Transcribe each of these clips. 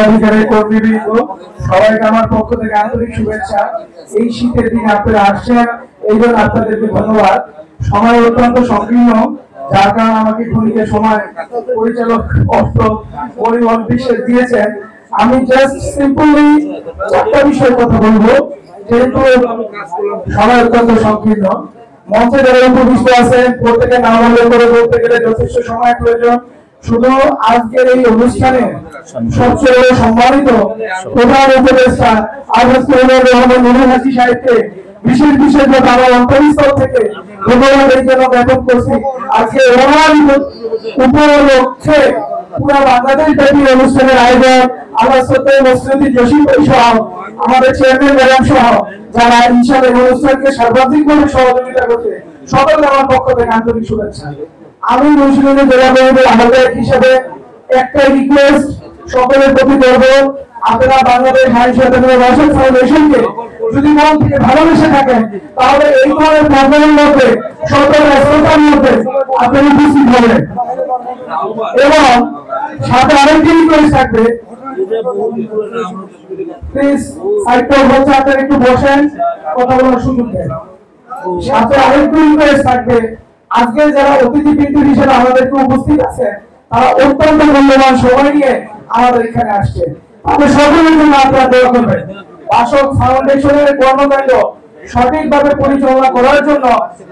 পদাধিকারী কর্মীবৃন্দ সবাইকে আমার পক্ষ থেকে আন্তরিক শুভেচ্ছা। এই শীতের দিনে আপনারা আসছেন, এই জন্য আপনাদেরকে ধন্যবাদ। সময় অত্যন্ত সংকীর্ণ, যার কারণে আমাকে ক্ষণিকের সময় পরিচালক অর্থ পরিবহন বিশেষ দিয়েছেন। আমি জাস্ট সিম্পলি একটা বিষয়ে কথা বলবো, যেহেতু সময় অত্যন্ত সংকীর্ণ। মঞ্চে যারা উপবিষ্ট আছেন প্রত্যেকের নাম উল্লেখ করে বলতে গেলে যথেষ্ট সময় প্রয়োজন। শুধু আজকের এই অনুষ্ঠানে সবচেয়ে সম্মানিত প্রধান উপদেষ্টা রহমান নুরুল হাজি সাহেবকে বিশেষ বিশেষভাবে আমার অন্তরস্থল থেকে ধন্যবাদ এই জন্য জ্ঞাপন করছি। আজকে উপলক্ষে পুরো বাংলাদেশ ব্যাপী অনুষ্ঠানের আয়োজন আমার শ্রদ্ধেয় মুফতি জসিম ভাই সহ আমাদের চেয়ারম্যান ম্যাডাম সহ যারা ইনশাআল্লাহ অনুষ্ঠানকে সর্বাধিকভাবে সহযোগিতা করছে, সকলকে আমার পক্ষ থেকে আন্তরিক শুভেচ্ছা। আমি মুন্সিগঞ্জ জেলা পরিষদের আহ্বায়ক হিসেবে একটাই রিকোয়েস্ট সকলের প্রতি করব, আপনারা বাংলাদেশ হাইস্কুল ফাউন্ডেশনকে যদি মন থেকে ভালোবেসে থাকেন তাহলে এই ধরনের প্রোগ্রামের মধ্যে সকল ব্যস্ততার মধ্যে আপনারা উপস্থিত হবেন। এবং সাথে আরেকটি রিকোয়েস্ট থাকবে, প্লিজ সাইডটা হচ্ছে আপনারা একটু বসেন, কথা বলার সুযোগ দেন। সাথে আরেকটি রিকোয়েস্ট থাকবে, আজকে যারা অতিথিবৃন্দ হিসেবে আমাদেরকে উপস্থিত আছে তারা অত্যন্ত মূল্যবান সময় নিয়ে আমাদের এখানে আসছে, তাদের সকলের জন্য আপনারা দোয়া করবেন। বাসক ফাউন্ডেশনের কর্মকাণ্ড সঠিকভাবে পরিচালনা করার জন্য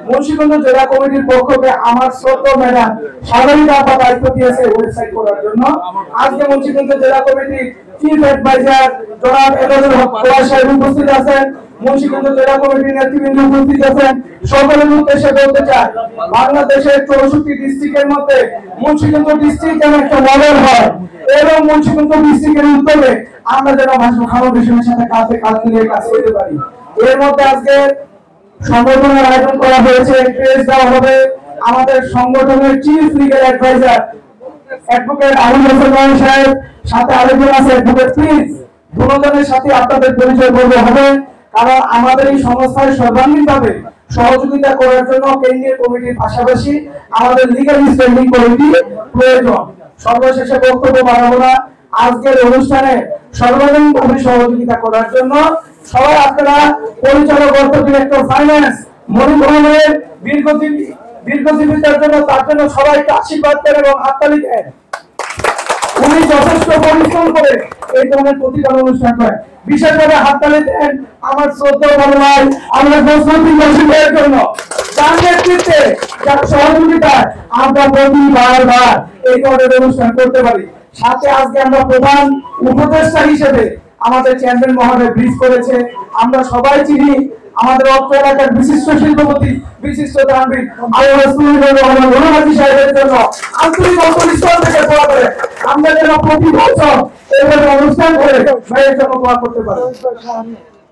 মুন্সিগঞ্জ জেলা কমিটির পক্ষ থেকে আমার শ্রদ্ধেয় ম্যাডাম সাগরিকা আপা দায়িত্ব দিয়েছে ওয়েবসাইট করার জন্য। আজকে মুন্সিগঞ্জ জেলা কমিটির চিফ অ্যাডভাইজার জনাব এনামুল হক সাহেব উপস্থিত আছেন, মুন্সিগঞ্জ জেলা কমিটির নেতৃবৃন্দ উপস্থিত আছেন। সকলের উদ্দেশ্যে বলতে চাই, বাংলাদেশের 64 ডিস্ট্রিক্টের মধ্যে মুন্সিগঞ্জ ডিস্ট্রিক্ট যেন একটা মডেল হয় এবং মুন্সিগঞ্জ ডিস্ট্রিক্টের উদ্যোগে আমরা যেন ফাউন্ডেশনের সাথে কাঁধে কাঁধ মিলিয়ে কাজ করতে পারি। এর মধ্যে আজকে সংগঠনের আয়োজন করা হয়েছে, প্রেস দেওয়া হবে আমাদের সংগঠনের chief legal adviser advocate Abul Hossain সাহেব, সাথে আরেকজন আছে অ্যাডভোকেট প্রিন্স। দুজনের সাথে আপনাদের পরিচয় করতে হবে, কারণ আমাদের এই সংস্থায় সর্বাঙ্গীনভাবে সহযোগিতা করার জন্য কেন্দ্রীয় কমিটির পাশাপাশি আমাদের লিগ্যাল স্ট্যান্ডিং কমিটি প্রয়োজন। সর্বশেষে বক্তব্য বাড়াবো না, আজকের অনুষ্ঠানে সর্বাঙ্গীনভাবে সহযোগিতা করার জন্য সবাই আপনারা পরিচালক অর্থ ডিরেক্টর ফাইন্যান্স মনিমোহনের দীর্ঘজীবিতার জন্য তার জন্য সবাইকে আশীর্বাদ করেন এবং হাততালি দেন। উনি যথেষ্ট পরিশ্রম করে এই ধরনের প্রতিকার অনুষ্ঠান করেন। বিশেষভাবে হাততালি দেন আমার শ্রদ্ধেয় বড় ভাই আমরা মুফতি জসিম ভাইয়ের জন্য, তার নেতৃত্বে যার সহযোগিতায় আমরা প্রতিবার এই ধরনের অনুষ্ঠান করতে পারি। সাথে আজকে আমরা প্রধান উপদেষ্টা হিসেবে আমাদের চেয়ারম্যান মহোদয় ব্রিফ করেছে, আমরা সবাই চিনি আমাদের অত্র এলাকার বিশিষ্ট শিল্পপতি বিশিষ্ট দানবীর রহমান নুরুল হাজি সাহেবের জন্য আন্তরিক অন্তরস্থল থেকে দোয়া করে আমরা যেন প্রতি বছর এইভাবে অনুষ্ঠান করে ভাইয়ের জন্য দোয়া করতে পারি।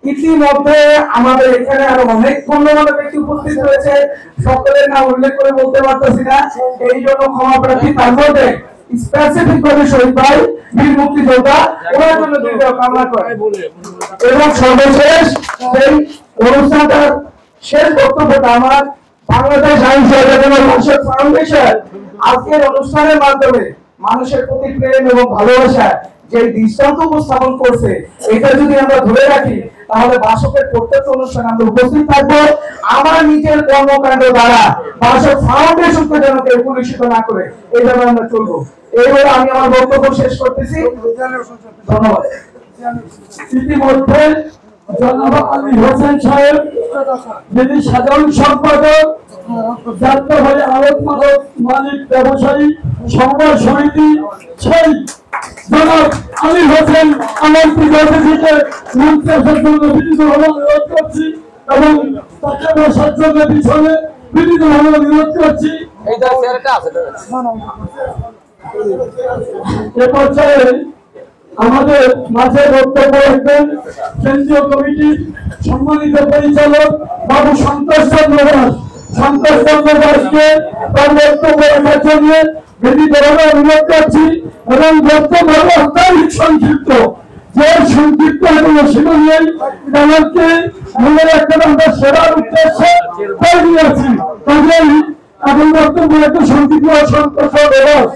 ইতিমধ্যে আমাদের এখানে আরো অনেক গণ্যমান্য ব্যক্তি উপস্থিত রয়েছে, সকলের নাম উল্লেখ করে বলতে পারতেছি না, এই জন্য ক্ষমা প্রার্থী। তার মধ্যে স্পেসিফিক ভাবে শহীদ ভাই বীর মুক্তিযোদ্ধা ওনার জন্য দীর্ঘ কামনা করে এবং সর্বশেষ সেই অনুষ্ঠানটার শেষ বক্তব্যটা আমার বাংলাদেশ হাইস্কুল ফাউন্ডেশন আজকের অনুষ্ঠানের মাধ্যমে মানুষের প্রতি প্রেম এবং ভালোবাসা যে দৃষ্টান্ত উপস্থাপন করছে, এটা যদি আমরা ধরে রাখি তাহলে বাসকের প্রত্যেকটা অনুষ্ঠানে আমরা উপস্থিত থাকবো। আমার নিজের কর্মকাণ্ড দ্বারা বাসক ফাউন্ডেশনকে যেন কেউ কলুষিত না করে এইভাবে আমরা চলবো। এইভাবে আমি আমার বক্তব্য শেষ করতেছি, ধন্যবাদ। ইতিমধ্যে জনাব আলী হোসেন সাহেব যিনি সাধারণ সম্পাদক যাত্রাবাড়ি আড়ত মালিক ব্যবসায়ী সংবাদ সমিতি, সেই জনাব আলী হোসেন আমার প্রিয় অতিথিকে মঞ্চে আসার জন্য বিনীতভাবে অনুরোধ করছি এবং তাকে বসার জন্য পিছনে বিনীতভাবে অনুরোধ করছি। এ পর্যায়ে আমাদের মাঝে বক্তব্য রাখবেন কেন্দ্রীয় কমিটির সম্মানিত পরিচালক বাবু সন্তোষ চন্দ্র দাস। সন্তোষ চন্দ্র দাসকে তার বক্তব্য রাখার জন্য বিনীতভাবে অনুরোধ করছি এবং বক্তব্য অত্যাধিক সংক্ষিপ্ত, যে সংক্ষিপ্ত এবং সীমা নেই, আমাকে মনে রাখতে আমরা সেবার উদ্দেশ্যে দিয়েছি, কাজেই এখন বক্তব্য একটু সংক্ষিপ্ত সন্তোষ দাস।